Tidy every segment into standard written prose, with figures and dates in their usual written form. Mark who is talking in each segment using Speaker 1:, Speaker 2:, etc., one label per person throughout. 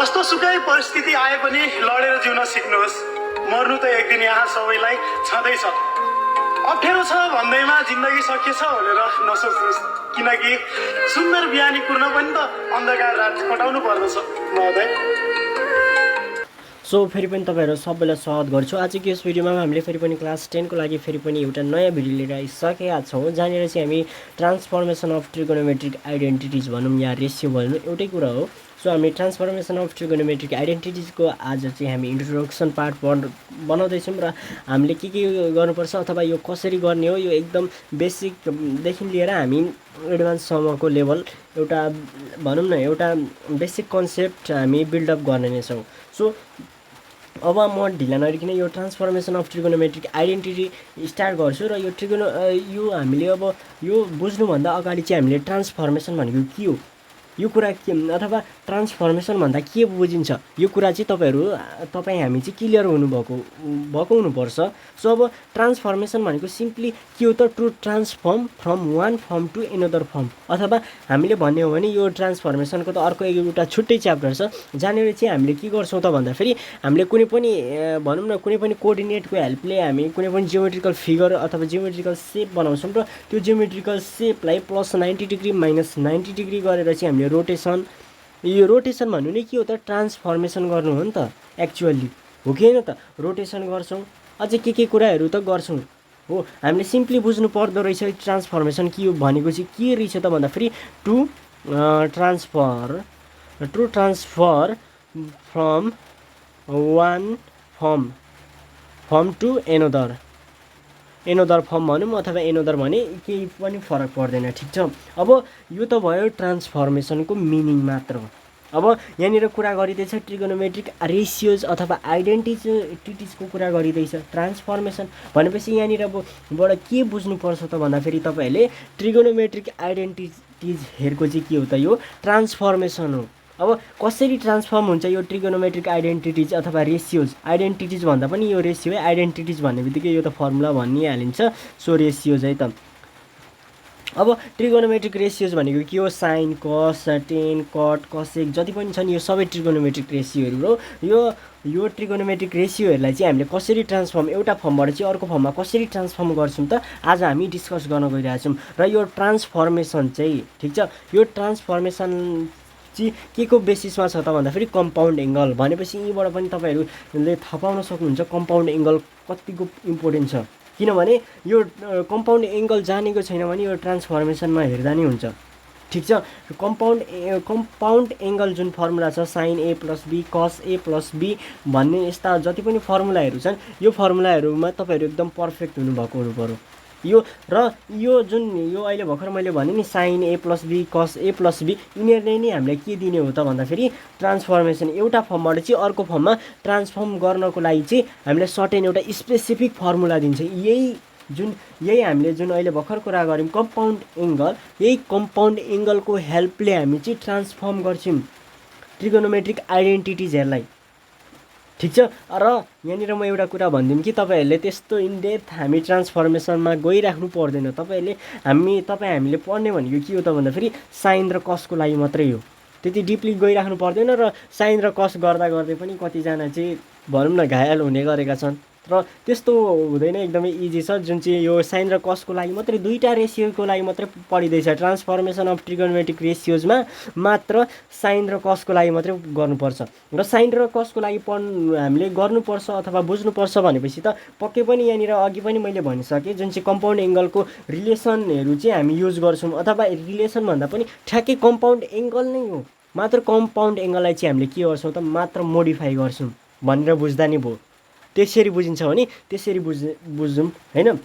Speaker 1: जस्तो सुकै परिस्थिति आए पनि लडेर जिउन सिक्नुहोस्। मर्नु त एक दिन यहाँ सबैलाई छँदैछ। अप्ठ्यारो छ भन्दैमा जिन्दगी सकिएछ भनेर नसोच्नुहोस्, किनकि सुन्दर बिहानी कुर्न पनि त अन्धकार रात कटाउनु पर्दछ महोदय।
Speaker 2: सो फेरि पनि तपाईँहरू सबैलाई स्वागत गर्छु। आजको यस भिडियोमा हामीले फेरि पनि क्लास 10 को लागि फेरि पनि एउटा नयाँ भिडियो लिएर आइसकेका छौँ, जहाँनिर चाहिँ हामी ट्रान्सफर्मेसन अफ ट्रिगोनोमेट्रिक आइडेन्टिटिज भनौँ या रेसियो भनौँ एउटै कुरा हो। सो हामी ट्रान्सफर्मेसन अफ ट्रिगोनोमेट्रिक आइडेन्टिटिजको आज चाहिँ हामी इन्ट्रोडक्सन पार्ट बनाउँदैछौँ र हामीले के गर्नुपर्छ अथवा यो कसरी गर्ने हो, यो एकदम बेसिकदेखि लिएर हामी एडभान्ससम्मको लेभल एउटा भनौँ न एउटा बेसिक कन्सेप्ट हामी बिल्डअप गर्ने नै छौँ। सो अब म ढिला नरिकन यो transformation of trigonometric identity start गर्छु र यो हामीले अब यो बुझ्नुभन्दा अगाडि चाहिँ हामीले ट्रान्सफर्मेसन भनेको के हो, यो कुरा के अथवा ट्रान्सफर्मेसन भन्दा के बुझिन्छ, यो कुरा चाहिँ तपाईँ हामी चाहिँ क्लियर भएको हुनुपर्छ। सो अब ट्रान्सफर्मेसन भनेको सिम्पली के हो त, to transform from one form to another form, अथवा हामीले भन्ने हो भने यो ट्रान्सफर्मेसनको त अर्को एउटा छुट्टै च्याप्टर छ, जहाँनिर चाहिँ हामीले के गर्छौँ त भन्दाखेरि हामीले कुनै पनि भनौँ न कुनै पनि कोअर्डिनेटको हेल्पले हामी कुनै पनि जियोमेट्रिकल फिगर अथवा जियोमेट्रिकल सेप बनाउँछौँ र त्यो जियोमेट्रिकल सेपलाई प्लस 90 डिग्री माइनस 90 डिग्री गरेर चाहिँ हामीले रोटेसन, यो रोटेसन भन्नु नै के हो त, ट्रान्सफर्मेसन गर्नु हो नि त एक्चुअली, हो कि होइन त। रोटेसन गर्छौँ, अझै के कुराहरू त गर्छौँ हो। हामीले सिम्पली बुझ्नु पर्दो रहेछ ट्रान्सफर्मेसन के हो भनेको चाहिँ के रहेछ त भन्दाखेरि to transfer from one form to another form भनौँ अथवा एनदर भने केही पनि फरक पर्दैन, ठिक छ। अब यो त भयो ट्रान्सफर्मेसनको मिनिङ मात्र हो। अब यहाँनिर कुरा गरिँदैछ ट्रिगोनोमेट्रिक रेसियोज अथवा आइडेन्टिटिजको कुरा गरिँदैछ। ट्रान्सफर्मेसन भनेपछि यहाँनिर अबबाट के बुझ्नुपर्छ त भन्दाखेरि तपाईँहरूले ट्रिगोनोमेट्रिक आइडेन्टिटिजहरूको चाहिँ के हो त, यो ट्रान्सफर्मेसन हो। अब कसरी ट्रान्सफर्म हुन्छ यो ट्रिगोनोमेट्रिक आइडेन्टिटिज अथवा रेसियोज, आइडेन्टिटिज भन्दा पनि यो रेसियो है, आइडेन्टिटिज भन्ने बित्तिकै यो त फर्मुला भनिहालिन्छ। सो रेसियोज है त। अब ट्रिगोनोमेट्रिक रेसियोज भनेको के हो, साइन कस टेन कट कसेक जति पनि छन् यो सबै ट्रिगोनोमेट्रिक रेसियोहरू हो। यो ट्रिगोनोमेट्रिक रेसियोहरूलाई चाहिँ हामीले कसरी ट्रान्सफर्म एउटा फर्मबाट चाहिँ अर्को फर्ममा कसरी ट्रान्सफर्म गर्छौँ त आज हामी डिस्कस गर्न गइरहेछौँ। र यो ट्रान्सफर्मेसन चाहिँ ठिक छ, यो ट्रान्सफर्मेसन चाहिँ के को बेसिसमा छ त भन्दाखेरि कम्पाउन्ड एङ्गल। भनेपछि यहीँबाट पनि तपाईँहरूले थाहा पाउन सक्नुहुन्छ कम्पाउन्ड एङ्गल कतिको इम्पोर्टेन्ट छ, किनभने यो कम्पाउन्ड एङ्गल जानेको छैन भने यो ट्रान्सफर्मेसनमा हेर्दा नै हुन्छ, ठिक छ। कम्पाउन्ड एङ्गल जुन फर्मुला छ साइन ए प्लस बी कस ए प्लस बी भन्ने यस्ता जति पनि फर्मुलाहरू छन् यो फर्मुलाहरूमा तपाईँहरू एकदम पर्फेक्ट हुनुभएको हुनुपर्यो। यो जुन अहिले भर्खर मैले भने नि साइन ए प्लस बी कस ए प्लस बी, यिनीहरूले नै हामीलाई के दिने हो त भन्दाखेरि ट्रान्सफर्मेसन एउटा फर्मबाट चाहिँ अर्को फर्ममा ट्रान्सफर्म गर्नको लागि चाहिँ हामीलाई सर्टेन एउटा स्पेसिफिक फर्मुला दिन्छ। यही हामीले जुन अहिले भर्खर कुरा गऱ्यौँ कम्पाउन्ड एङ्गल, यही कम्पाउन्ड एङ्गलको हेल्पले हामी चाहिँ ट्रान्सफर्म गर्छौँ ट्रिगोनोमेट्रिक आइडेन्टिटिजहरूलाई, ठिक छ। र यहाँनिर म एउटा कुरा भनिदिउँ कि तपाईँहरूले त्यस्तो इनडेप्थ हामी ट्रान्सफर्मेसनमा गइराख्नु पर्दैन। हामीले पढ्ने भनेको के हो त भन्दाखेरि साइन र कसको लागि मात्रै हो, त्यति डिपली गइराख्नु पर्दैन। र साइन र कस गर्दै पनि कतिजना चाहिँ भनौँ न घायल हुने गरेका छन्, र त्यस्तो हुँदैन, एकदमै इजी छ। जुन चाहिँ यो साइन र कसको लागि मात्रै दुईवटा रेसियोको लागि मात्रै पढिँदैछ ट्रान्सफर्मेसन अफ ट्रिगोनोमेट्रिक रेसियोजमा मात्र साइन र कसको लागि मात्रै गर्नुपर्छ। र साइन र कसको लागि हामीले गर्नुपर्छ अथवा बुझ्नुपर्छ भनेपछि त पक्कै पनि यहाँनिर अघि पनि मैले भनिसकेँ जुन चाहिँ कम्पाउन्ड एङ्गलको रिलेसनहरू चाहिँ हामी युज गर्छौँ, अथवा रिलेसन भन्दा पनि ठ्याक्कै कम्पाउन्ड एङ्गल नै हो, मात्र कम्पाउन्ड एङ्गललाई चाहिँ हामीले के गर्छौँ त मात्र मोडिफाई गर्छौँ भनेर बुझ्दा नि भयो। त्यसरी बुझिन्छ भने त्यसरी बुझौँ होइन।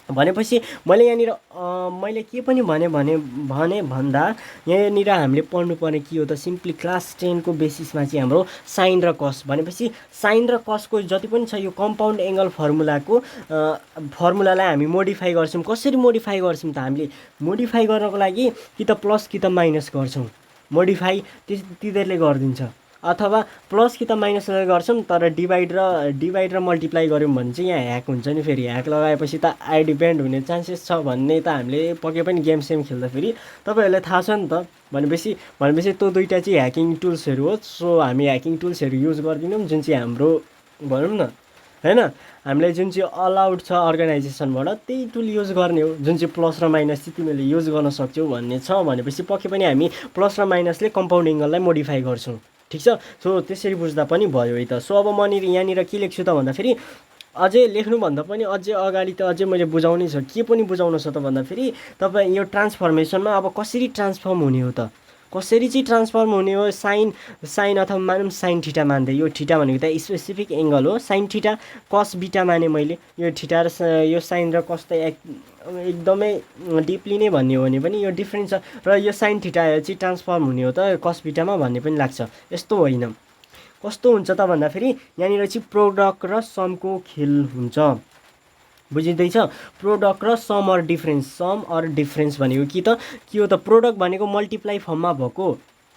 Speaker 2: भनेपछि मैले के पनि भन्दा यहाँनिर हामीले पढ्नुपर्ने के हो त सिम्पली क्लास 10 को बेसिसमा चाहिँ हाम्रो साइन र कस, भनेपछि साइन र कसको जति पनि छ यो कम्पाउन्ड एङ्गल फर्मुलालाई हामी मोडिफाई गर्छौँ। कसरी मोडिफाई गर्छौँ त हामीले मोडिफाई गर्नको लागि कि त प्लस कि त माइनस गर्छौँ, मोडिफाई तिनीहरूले गरिदिन्छ। अथवा प्लस कि त माइनसले गर्छौँ तर डिभाइड र मल्टिप्लाई गऱ्यौँ भने चाहिँ यहाँ ह्याक हुन्छ नि। फेरि ह्याक लगाएपछि त आइडी ब्यान्ड हुने चान्सेस छ भन्ने त हामीले पक्कै पनि गेम सेम खेल्दाखेरि तपाईँहरूलाई थाहा छ नि त। भनेपछि त्यो दुईवटा चाहिँ ह्याकिङ टुल्सहरू हो। सो हामी ह्याकिङ टुल्सहरू युज गर्दैनौँ जुन चाहिँ हाम्रो भनौँ न होइन, हामीलाई जुन चाहिँ अलाउड छ अर्गनाइजेसनबाट त्यही टुल युज गर्ने हो। जुन चाहिँ प्लस र माइनस चाहिँ तिमीले युज गर्न सक्छौ भन्ने छ भनेपछि पक्कै पनि हामी प्लस र माइनसले कम्पाउन्ड एङ्गललाई मोडिफाई गर्छौँ। ठिक छ। सो त्यसरी बुझ्दा पनि भयो है त। सो अब म यहाँनिर के लेख्छु त भन्दाखेरि अझै लेख्नुभन्दा पनि अझै अगाडि त अझै मैले बुझाउनै छ। के पनि बुझाउनु छ त भन्दाखेरि तपाईँ यो ट्रान्सफर्मेसनमा अब कसरी ट्रान्सफर्म हुने हो त, कसरी चाहिँ ट्रान्सफर्म हुने हो। साइन अथवा मानौँ साइन ठिटा मान्दै, यो ठिटा भनेको त स्पेसिफिक एङ्गल हो। साइन ठिटा कस बिटा माने मैले, यो ठिटा र यो साइन र कस त एकदमै डिपली नै भन्ने हो भने पनि यो डिफ्रेन्स छ। र यो साइन ठिटा चाहिँ ट्रान्सफर्म हुने हो त कस बिटामा भन्ने पनि लाग्छ। यस्तो होइन। कस्तो हुन्छ त भन्दाखेरि यहाँनिर चाहिँ प्रोडक्ट र समको खेल हुन्छ। बुझिँदैछ? प्रोडक्ट र सम अर डिफ्रेन्स भनेको के हो त प्रोडक्ट भनेको मल्टिप्लाई फर्ममा भएको।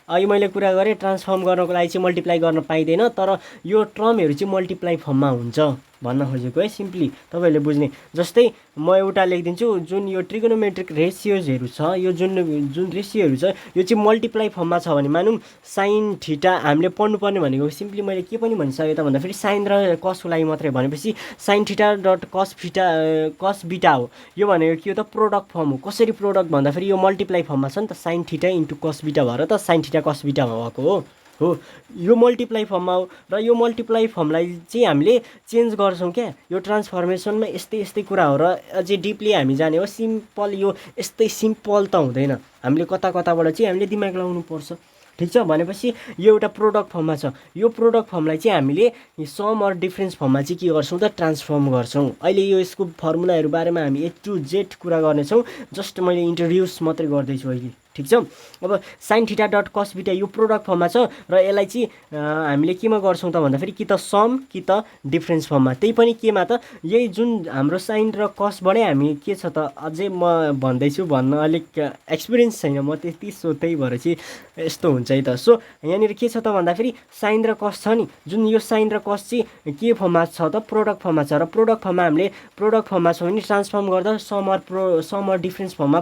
Speaker 2: अहिले मैले कुरा गरेँ ट्रान्सफर्म गर्नको लागि चाहिँ मल्टिप्लाई गर्न पाइँदैन, तर यो टर्महरू चाहिँ मल्टिप्लाई फर्ममा हुन्छ भन्न खोजेको है। सिम्पली तपाईँहरूले बुझ्ने जस्तै म एउटा लेखिदिन्छु। जुन यो ट्रिगोनोमेट्रिक रेसियोजहरू छ, यो जुन रेसियोहरू छ यो चाहिँ मल्टिप्लाई फर्ममा छ भने मानौँ साइन ठिटा हामीले पढ्नुपर्ने भनेको सिम्पली मैले के पनि भनिसकेँ त भन्दाखेरि साइन र कसको लागि मात्रै भनेपछि साइन ठिटा डट कस बिटा हो। यो भनेको के हो त प्रोडक्ट फर्म हो। कसरी प्रोडक्ट भन्दाखेरि यो मल्टिप्लाई फर्ममा छ नि त, साइन ठिटा इन्टु कस बिटा भएर त साइन ठिटा कस बिटामा भएको हो। यो मल्टिप्लाई फर्ममा हो। र यो मल्टिप्लाई फर्मलाई चाहिँ हामीले चेन्ज गर्छौँ क्या। यो ट्रान्सफर्मेसनमा यस्तै कुरा हो। र अझै डिपली हामी जाने हो। सिम्पल यो यस्तै सिम्पल त हुँदैन। हामीले कताबाट चाहिँ हामीले दिमाग लगाउनु पर्छ। ठिक छ। भनेपछि यो एउटा प्रोडक्ट फर्ममा छ। यो प्रोडक्ट फर्मलाई चाहिँ हामीले सम अर डिफ्रेन्स फर्ममा चाहिँ के गर्छौँ त ट्रान्सफर्म गर्छौँ। अहिले यो यसको फर्मुलाहरू बारेमा हामी A to Z कुरा गर्नेछौँ। जस्ट मैले इन्ट्रोड्युस मात्रै गर्दैछु अहिले। ठिक छ। अब साइन ठिटा डट कस बिटा यो प्रोडक्ट फर्ममा छ र यसलाई चाहिँ हामीले केमा गर्छौँ त भन्दाखेरि कि त सम कि त डिफ्रेन्स फर्ममा। त्यही पनि केमा त यही जुन हाम्रो साइन र कसबाटै हामी के छ त अझै म भन्दैछु भन्न अलिक एक्सपिरियन्स छैन म त्यति। सो त्यही भएर चाहिँ यस्तो हुन्छ है त। सो यहाँनिर के छ त भन्दाखेरि साइन र कस छ नि, जुन यो साइन र कस चाहिँ के फर्ममा छ त प्रोडक्ट फर्ममा छ। र प्रोडक्ट फर्ममा हामीले प्रोडक्ट फर्ममा छ भने ट्रान्सफर्म गर्दा सम अर डिफ्रेन्स फर्ममा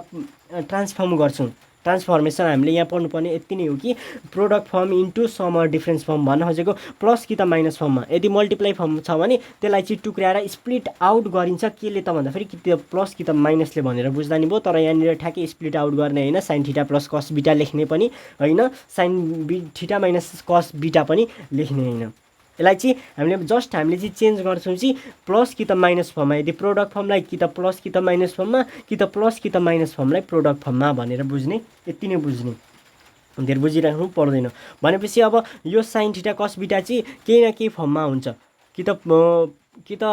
Speaker 2: ट्रान्सफर्म गर्छौँ। ट्रान्सफर्मेसन हामीले यहाँ पढ्नुपर्ने यति नै हो कि product form into sum or difference form भन्न खोजेको प्लस कि त माइनस फर्ममा। यदि मल्टिप्लाई फर्म छ भने त्यसलाई चाहिँ टुक्राएर स्प्लिट आउट गरिन्छ। केले त भन्दाखेरि कि त्यो प्लस कि त माइनसले भनेर बुझ्दा नि भयो। तर यहाँनिर ठ्याक्कै स्प्लिट आउट गर्ने होइन। साइन ठिटा प्लस कस बिटा लेख्ने पनि होइन, साइन ठिटा माइनस कस बिटा पनि लेख्ने होइन। यसलाई चाहिँ हामीले चाहिँ चेन्ज गर्छौँ चाहिँ प्लस कि त माइनस फर्ममा। यदि प्रोडक्ट फर्मलाई कि त प्लस कि त माइनस फर्ममा कि त प्लस कि त माइनस फर्मलाई प्रोडक्ट फर्ममा भनेर बुझ्ने। यति नै बुझ्ने, धेरै बुझिराख्नु पर्दैन। भनेपछि अब यो साइन ठिटा कस बिटा चाहिँ केही न केही फर्ममा हुन्छ। कि त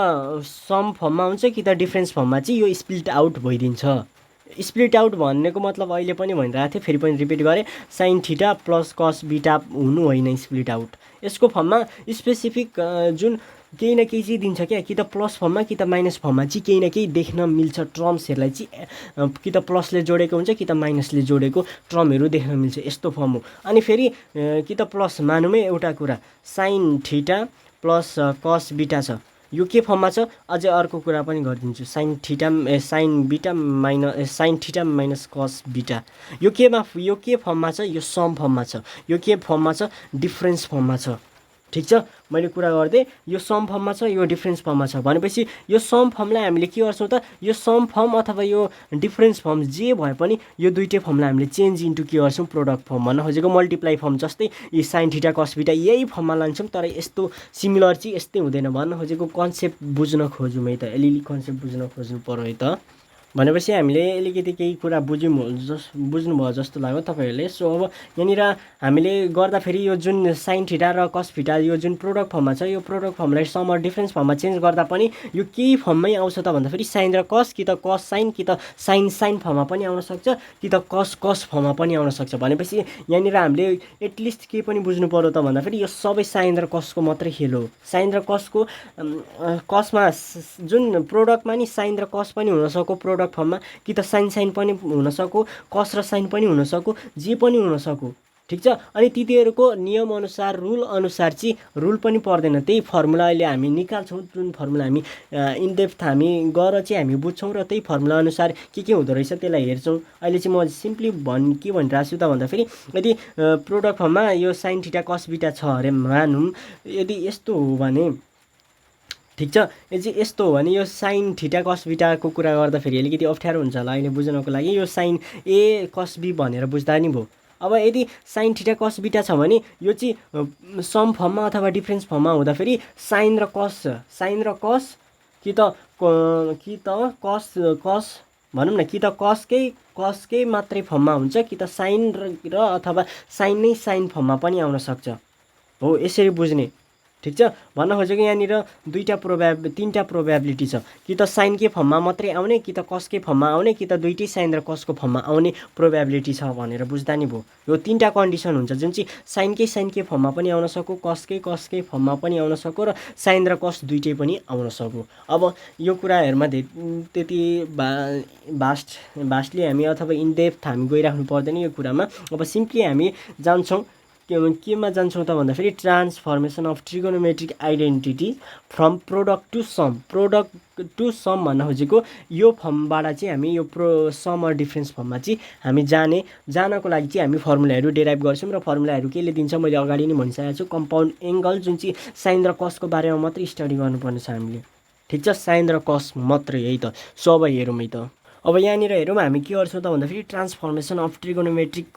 Speaker 2: सम फर्ममा हुन्छ कि त डिफ्रेन्स फर्ममा चाहिँ यो स्प्लिट आउट भइदिन्छ। स्प्लिट आउट भन्नेको मतलब अहिले पनि भनिरहेको थिएँ, फेरि पनि रिपिट गरेँ। साइन ठिटा प्लस कस बिटा हुनु होइन स्प्लिट आउट। यसको फर्ममा स्पेसिफिक जुन केही न केही चाहिँ दिन्छ क्या। कि त प्लस फर्ममा कि त माइनस फर्ममा चाहिँ केही न केही देख्न मिल्छ। टर्म्सहरूलाई चाहिँ कि त प्लसले जोडेको हुन्छ कि त माइनसले जोडेको टर्महरू देख्न मिल्छ। यस्तो फर्म हो। अनि फेरि कि त प्लस मानौँ है एउटा कुरा, साइन ठिटा प्लस कस बिटा छ। यो के फर्ममा छ अझै अर्को कुरा पनि गरिदिन्छु। साइन ठिटा माइनस कस बिटा यो के फर्ममा छ? यो सम फर्ममा छ। यो के फर्ममा छ? डिफ्रेन्स फर्ममा छ। ठिक छ। मैले कुरा गर्दै यो सम फर्ममा छ, यो डिफ्रेन्स फर्ममा छ। भनेपछि यो सम फर्मलाई हामीले के गर्छौँ त यो सम फर्म अथवा यो डिफ्रेन्स फर्म जे भए पनि यो दुइटै फर्मलाई हामीले चेन्ज इन्टु के गर्छौँ प्रोडक्ट फर्म भन्न खोजेको। मल्टिप्लाई फर्म जस्तै यी साइन ठिटा कस बिटा यही फर्ममा लान्छौँ। तर यस्तो सिमिलर चाहिँ यस्तै हुँदैन भन्न खोजेको। कन्सेप्ट बुझ्न खोजौँ है त, अलिअलि कन्सेप्ट बुझ्न खोज्नु पर्यो है त। भनेपछि हामीले अलिकति केही कुरा बुझ्नुभयो जस्तो लाग्यो तपाईँहरूले। सो अब यहाँनिर हामीले गर्दाखेरि यो जुन साइन ठिटा र कस ठिटा यो जुन प्रोडक्ट फर्ममा छ यो प्रोडक्ट फर्मलाई सम अर डिफ्रेन्स फर्ममा चेन्ज गर्दा पनि यो केही फर्ममै आउँछ त भन्दाखेरि साइन र कस कि त कस साइन कि त साइन फर्ममा पनि आउन सक्छ कि त कस फर्ममा पनि आउन सक्छ। भनेपछि यहाँनिर हामीले एटलिस्ट के पनि बुझ्नु पर्यो त भन्दाखेरि यो सबै साइन र कसको मात्रै खेल हो। साइन र कसको कसमा जुन प्रोडक्टमा नि साइन र कस पनि हुनसक्यो प्रोडक्ट फर्ममा, कि त साइन पनि हुनसक्यो, कस र साइन पनि हुनसक्यो, जे पनि हुनसक्यो। ठिक छ। अनि तिनीहरूको नियमअनुसार रुल रुल पनि पर्दैन, त्यही फर्मुला अहिले हामी निकाल्छौँ, जुन फर्मुला हामी इनडेप्थ हामी गएर चाहिँ हामी बुझ्छौँ र त्यही फर्मुला अनुसार के हुँदो रहेछ त्यसलाई हेर्छौँ। अहिले चाहिँ म सिम्पली के भनिरहेको छु त भन्दाखेरि यदि प्रोडक्ट फर्ममा यो साइन थीटा कस बीटा छ अरे मानौँ, यदि यस्तो हो भने ठिक छ, यदि यस्तो हो भने यो साइन थीटा कस बीटाको कुरा गर्दाखेरि अलिकति अप्ठ्यारो हुन्छ होला अहिले बुझ्नको लागि। यो साइन ए कस बी भनेर बुझ्दा नि भयो। अब यदि साइन थीटा कस बीटा छ भने यो चाहिँ सम फर्ममा अथवा डिफरेन्स फर्ममा हुँदाखेरि साइन र कस कि त कस भनौँ न, कि त कसकै मात्रै फर्ममा हुन्छ, कि त साइन र अथवा साइन नै साइन फर्ममा पनि आउन सक्छ। हो, यसरी बुझ्ने। ठिक छ। भन्न खोजेको यहाँनिर तिनवटा प्रोबेबिलिटी छ, कि त साइनकै फर्ममा मात्रै आउने, कि त कसकै फर्ममा आउने, कि त दुइटै साइन र कसको फर्ममा आउने प्रोबेबिलिटी छ भनेर बुझ्दा नि भयो। यो तिनवटा कन्डिसन हुन्छ जुन चाहिँ साइनकै फर्ममा पनि आउन सक्यो, कसकै फर्ममा पनि आउन सक्यो र साइन र कस दुइटै पनि आउन सक्यो। अब यो कुराहरूमा त्यति भास्टली हामी अथवा इनडेप्थ हामी गइराख्नु पर्दैन यो कुरामा। अब सिम्पली हामी जान्छौँ केमा जान्छौँ त भन्दाखेरि transformation of trigonometric identity from product to sum भन्न खोजेको यो फर्मबाट चाहिँ हामी यो सम र डिफरेन्स फर्ममा चाहिँ हामी जानको लागि चाहिँ हामी फर्मुलाहरू डेराइभ गर्छौँ र फर्मुलाहरू केले दिन्छ मैले अगाडि नै भनिसकेको छु। कम्पाउन्ड एङ्गल जुन चाहिँ साइन र कसको बारेमा मात्रै स्टडी गर्नुपर्ने छ हामीले। ठिक छ, साइन र कस मात्रै है त। सो अब हेरौँ है त। अब यहाँनिर हेरौँ हामी के गर्छौँ त भन्दाखेरि ट्रान्सफर्मेसन अफ ट्रिगोनोमेट्रिक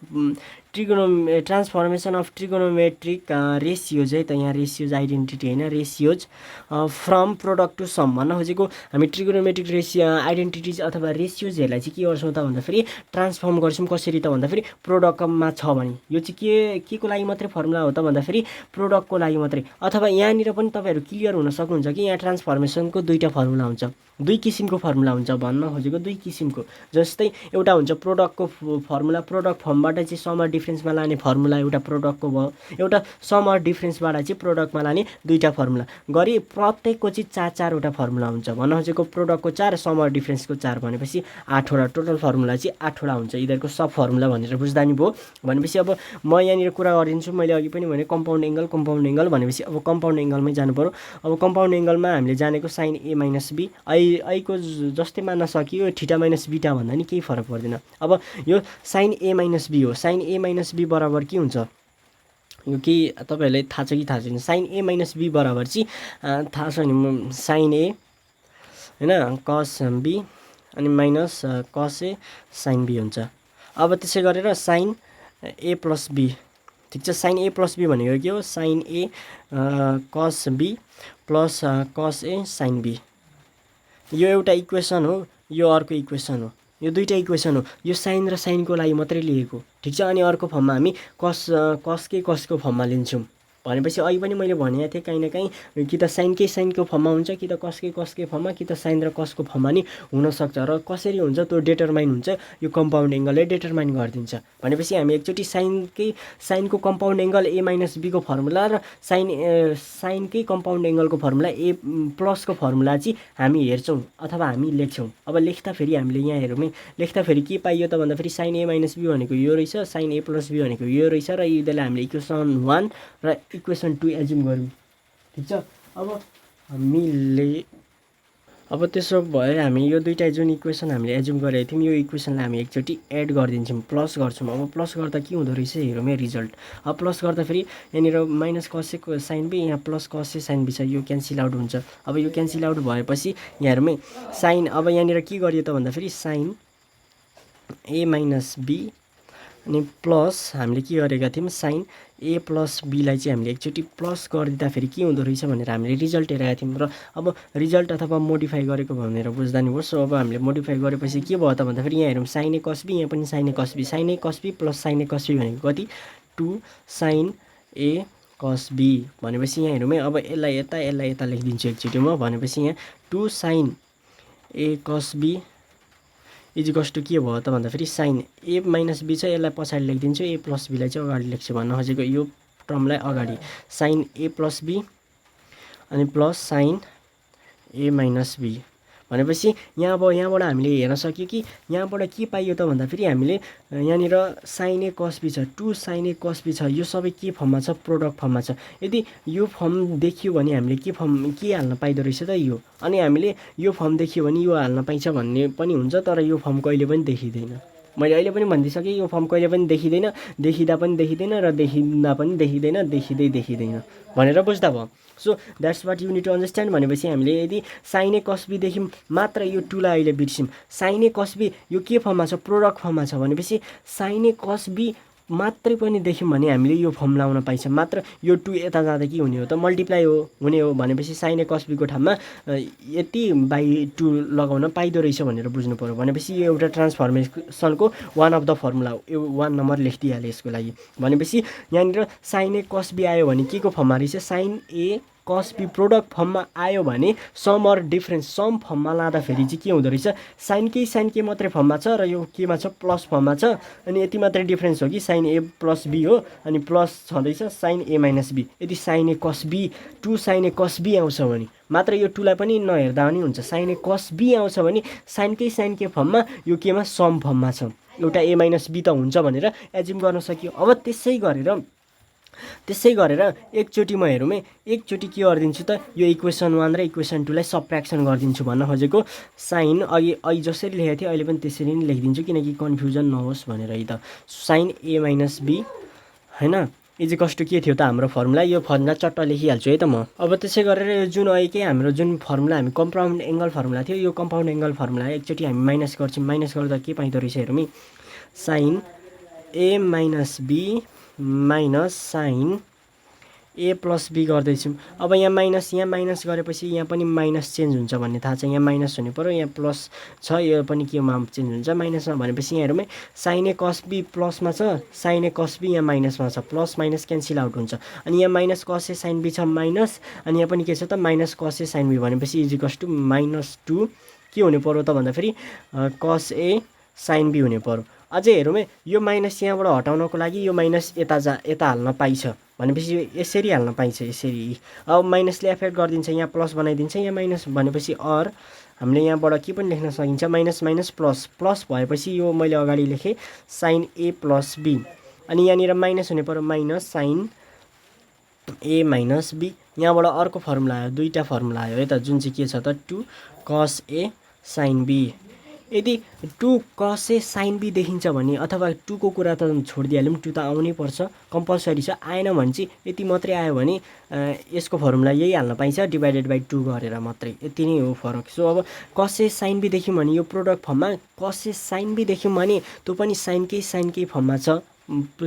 Speaker 2: रेसियोज है त। यहाँ रेसियोज आइडेन्टिटी होइन, ratios from product to sum भन्न खोजेको हामी ट्रिगोनोमेट्रिक आइडेन्टिटिज अथवा रेसियोजहरूलाई चाहिँ के गर्छौँ त भन्दाखेरि ट्रान्सफर्म गर्छौँ। कसरी त भन्दाखेरि प्रोडक्टमा छ भने यो चाहिँ के को लागि मात्रै फर्मुला हो त भन्दाखेरि प्रोडक्टको लागि मात्रै। अथवा यहाँनिर पनि तपाईँहरू क्लियर हुन सक्नुहुन्छ कि यहाँ ट्रान्सफर्मेसनको दुईवटा फर्मुला हुन्छ, दुई किसिमको फर्मुला हुन्छ भन्न खोजेको दुई किसिमको। जस्तै एउटा हुन्छ प्रोडक्टको फर्मुला, प्रोडक्ट फर्मबाट चाहिँ सम र डिफरेन्समा लाने फर्मुला एउटा प्रोडक्टको भयो, एउटा सम र डिफरेन्सबाट चाहिँ प्रोडक्टमा लाने दुईवटा फर्मुला गरी प्रत्येकको चाहिँ चारवटा फर्मुला हुन्छ। भन्न खोजेको प्रोडक्टको 4 सम र डिफरेन्सको 4 भनेपछि 8वटा टोटल फर्मुला चाहिँ 8वटा हुन्छ। यिनीहरूको सब फर्मुला भनेर बुझ्दा नि भयो। भनेपछि अब म यहाँनिर कुरा गरिदिन्छु, मैले अघि पनि भने कम्पाउन्ड एङ्गल भनेपछि अब कम्पाउन्ड एङ्गलमै जानु पऱ्यो। अब कम्पाउन्ड एङ्गलमा हामीले जानेको साइन ए माइनस बी, को जस्तै मान्न सकियो, थीटा माइनस बीटा भन्दा नि केही फरक पर्दैन। अब yo sign A minus be हो, साइन ए माइनस बी बराबर के हुन्छ यो के तपाईँहरूलाई थाहा छ कि थाहा छैन? साइन ए माइनस बी बराबर चाहिँ थाहा छ नि, साइन ए होइन कस बी अनि माइनस कस ए साइन बी हुन्छ। अब त्यसै गरेर साइन ए प्लस बी, ठिक छ, साइन ए प्लस बी भनेको के हो? साइन ए कस बी प्लस कस ए साइन बी। यो एउटा इक्वेसन हो, यो अर्को इक्वेसन हो, यो दुईवटा इक्वेसन हो। यो साइन र साइनको लागि मात्रै लिएको, ठिक छ। अनि अर्को फर्ममा हामी कसको फर्ममा लिन्छौँ भनेपछि अघि पनि मैले भनेको थिएँ कहीँ न कहीँ कि त साइनकै साइनको फर्ममा हुन्छ, कि त कसकै फर्ममा, कि त साइन र कसको फर्ममा नि हुनसक्छ। र कसरी हुन्छ त्यो डेटरमाइन हुन्छ, यो कम्पाउन्ड एङ्गलले डेटरमाइन गरिदिन्छ। भनेपछि हामी एकचोटि साइनको कम्पाउन्ड एङ्गल ए माइनस बीको फर्मुला र साइनकै कम्पाउन्ड एङ्गलको फर्मुला ए प्लसको फर्मुला चाहिँ हामी हेर्छौँ अथवा हामी लेख्छौँ। अब लेख्दाखेरि हामीले यहाँ हेरौँ है, लेख्दाखेरि के पाइयो त भन्दाखेरि साइन ए माइनस बी भनेको यो रहेछ, साइन ए प्लस बी भनेको यो रहेछ, र यिनीहरूलाई हामीले इक्वेसन 1 र इक्वेसन 2 एज्युम गरौँ, ठिक छ। अब त्यसो भए हामी यो दुईवटा जुन इक्वेसन हामीले एज्युम गरेको थियौँ यो इक्वेसनलाई हामी एकचोटि एड गरिदिन्छौँ, प्लस गर्छौँ। अब प्लस गर्दा के हुँदो रहेछ हेरौँ है रिजल्ट। अब प्लस गर्दाखेरि यहाँनिर माइनस कसेको साइन बी, यहाँ प्लस कसे साइन बी छ, यो क्यान्सल आउट हुन्छ। अब यो क्यान्सल आउट भएपछि यहाँ हेरौँ है साइन, अब यहाँनिर के गरियो त भन्दाखेरि साइन ए माइनस बी अनि प्लस हामीले के गरेका थियौँ साइन ए प्लस बीलाई चाहिँ हामीले एकचोटि प्लस गरिदिँदाखेरि के हुँदो रहेछ भनेर हामीले रिजल्ट हेरेका थियौँ। र अब रिजल्ट अथवा मोडिफाई गरेको भनेर बुझ्दा नि भयो। सो अब हामीले मोडिफाई गरेपछि के भयो त भन्दाखेरि यहाँ हेरौँ साइन ए कस बी, यहाँ पनि साइन ए कस बी प्लस साइन ए कस बी भनेको कति 2 साइन ए कस बी। भनेपछि यहाँ हेरौँ है, अब यसलाई यता लेखिदिन्छु एकचोटि म। भनेपछि यहाँ 2 sign A cos B इजिकस to के भयो त भन्दाखेरि साइन ए माइनस बी छ, यसलाई पछाडि लेखिदिन्छु, ए प्लस बीलाई चाहिँ अगाडि लेख्छु भन्न खोजेको यो टर्मलाई अगाडि, साइन ए प्लस बी अनि plus sine A minus B भनेपछि यहाँबाट हामीले हेर्न सक्यो कि यहाँबाट के पाइयो त भन्दाखेरि हामीले यहाँनिर sin a cos b छ 2 sin a cos b छ यो सबै के फर्ममा छ प्रोडक्ट फर्ममा छ यदि यो फर्म देखियो भने हामीले के हाल्न पाइदो रहेछ त यो अनि हामीले यो फर्म देखियो भने यो हाल्न पाइन्छ भन्ने पनि हुन्छ तर यो फर्म कहिले पनि देखिँदैन मैले अहिले पनि भनिदिइसकेँ यो फर्म कहिले पनि देखिँदैन देखिँदा पनि देखिँदैन र देखिँदा पनि देखिँदैन देखिँदैन भनेर बुझ्दा भयो so that's what you need to understand भनेपछि हामीले यदि sin a cos b देख्यौँ मात्र यो 2 लाई अहिले बिर्स्यौँ sin a cos b यो के फर्ममा छ प्रोडक्ट फर्ममा छ भनेपछि sin a cos b मात्रै पनि देख्यौँ भने हामीले यो फर्म लाउन पाइन्छ मात्र यो 2 यता जाँदा के हुने हो त मल्टिप्लाई हुने हो भनेपछि sin a cos b को ठाउँमा यति बाई 2 लगाउन पाइदो रहेछ भनेर बुझ्नु पर्यो भनेपछि यो एउटा ट्रान्सफर्मेसनको वान अफ द फर्मुला हो यो 1 नम्बर लेखिदिइहालेँ यसको लागि भनेपछि यहाँनिर sin a cos b आयो भने के को फर्ममा रहेछ sin a cos b product फर्ममा आयो भने सम अर डिफरेन्स सम फर्ममा लाँदाखेरि चाहिँ के हुँदो रहेछ sin k मात्रै फर्ममा छ र यो केमा छ प्लस फर्ममा छ अनि यति मात्रै डिफरेन्स हो कि sin a प्लस b हो अनि प्लस छँदैछ sin a माइनस b यदि sin a cos b 2 sin a cos b आउँछ भने मात्र यो 2 लाई पनि नहेर्दा पनि हुन्छ sin a cos b आउँछ भने sin k फर्ममा यो केमा सम फर्ममा छ एउटा a माइनस b त हुन्छ भनेर एज्युम गर्न सकियो अब त्यसै गरेर एकचोटि म हेरौँ है एकचोटि के गरिदिन्छु त यो इक्वेसन 1 र इक्वेसन 2 लाई सबट्र्याक्सन गरिदिन्छु भन्न खोजेको साइन अघि जसरी लेखेको थिएँ अहिले पनि त्यसरी नै लेखिदिन्छु किनकि कन्फ्युजन नहोस् भनेर है त sin a माइनस b हैन इजिकल्स टु के थियो त हाम्रो फर्मुला यो फर्मुला चट्ट लेखिहाल्छु है त म अब त्यसै गरेर यो जुन अघिकै हाम्रो जुन फर्मुला हामी कम्पाउन्ड एङ्गल फर्मुला थियो यो कम्पाउन्ड एङ्गल फर्मुला एकचोटि हामी माइनस गर्छौँ माइनस गर्दा के पाइँदो रहेछ हेरौँ है sin a minus b minus sin a plus b गर्दैछौँ अब यहाँ माइनस गरेपछि यहाँ पनि माइनस चेन्ज हुन्छ भन्ने थाहा छ यहाँ माइनस हुनु पर्यो यहाँ प्लस छ यो पनि केमा चेन्ज हुन्छ माइनसमा भनेपछि यहाँ हेरौँ है sin a cos b प्लसमा छ sin a cos b यहाँ माइनसमा छ प्लस माइनस क्यान्सल आउट हुन्छ अनि यहाँ minus cos a sin b छ माइनस अनि यहाँ पनि के छ त minus cos a sin b भनेपछि इजिकल्स टु -2 के हुनु पर्यो त भन्दाखेरि cos a sin b हुनु पर्यो अझै हेरौँ है यो माइनस यहाँबाट हटाउनको लागि यो माइनस यता हाल्न पाइन्छ भनेपछि यसरी हाल्न पाइन्छ यसरी अब माइनसले एफेक्ट गरिदिन्छ यहाँ प्लस बनाइदिन्छ यहाँ माइनस भनेपछि अर हामीले यहाँबाट के पनि लेख्न सकिन्छ माइनस माइनस प्लस भएपछि यो मैले अगाडि लेखेँ sin a प्लस b अनि यहाँनिर माइनस हुने पर्यो minus sin a minus b यहाँबाट अर्को फर्मुला आयो दुईटा फर्मुला आयो है त जुन चाहिँ के छ त 2 cos a sin b यदि 2 cos a sin b देखिन्छ भने अथवा 2 को कुरा त छोडिदिइहाल्यौँ 2 त आउनै पर्छ कम्पलसरी छ आएन भने चाहिँ यति मात्रै आयो भने यसको फर्मुला यही हाल्न पाइन्छ डिभाइडेड बाइ 2 गरेर मात्रै यति नै हो फरक सो अब cos a sin b देख्यौँ भने यो प्रोडक्ट फर्ममा cos a sin b देख्यौँ भने त्यो पनि sin k फर्ममा छ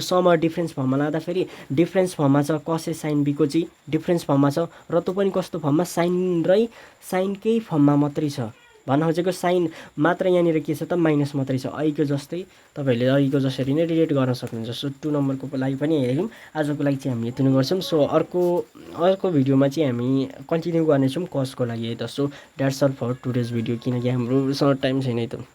Speaker 2: सम अर डिफरेन्स फर्ममा लाँदाखेरि डिफरेन्स फर्ममा छ cos a sin b को चाहिँ डिफरेन्स फर्ममा छ र त्यो पनि कस्तो फर्ममा sin k फर्ममा मात्रै छ भन्न खोजेको साइन मात्र यहाँनिर के छ त माइनस मात्रै छ अघिको जस्तै तपाईँहरूले अघिको जसरी नै रिलेट गर्न सक्नुहुन्छ सो 2 नम्बरको लागि पनि हेऱ्यौँ आजको लागि चाहिँ हामी यति नै गर्छौँ सो अर्को भिडियोमा चाहिँ हामी कन्टिन्यू गर्नेछौँ कसको लागि है त so that's all for today's video किनकि हाम्रो टाइम छैन है त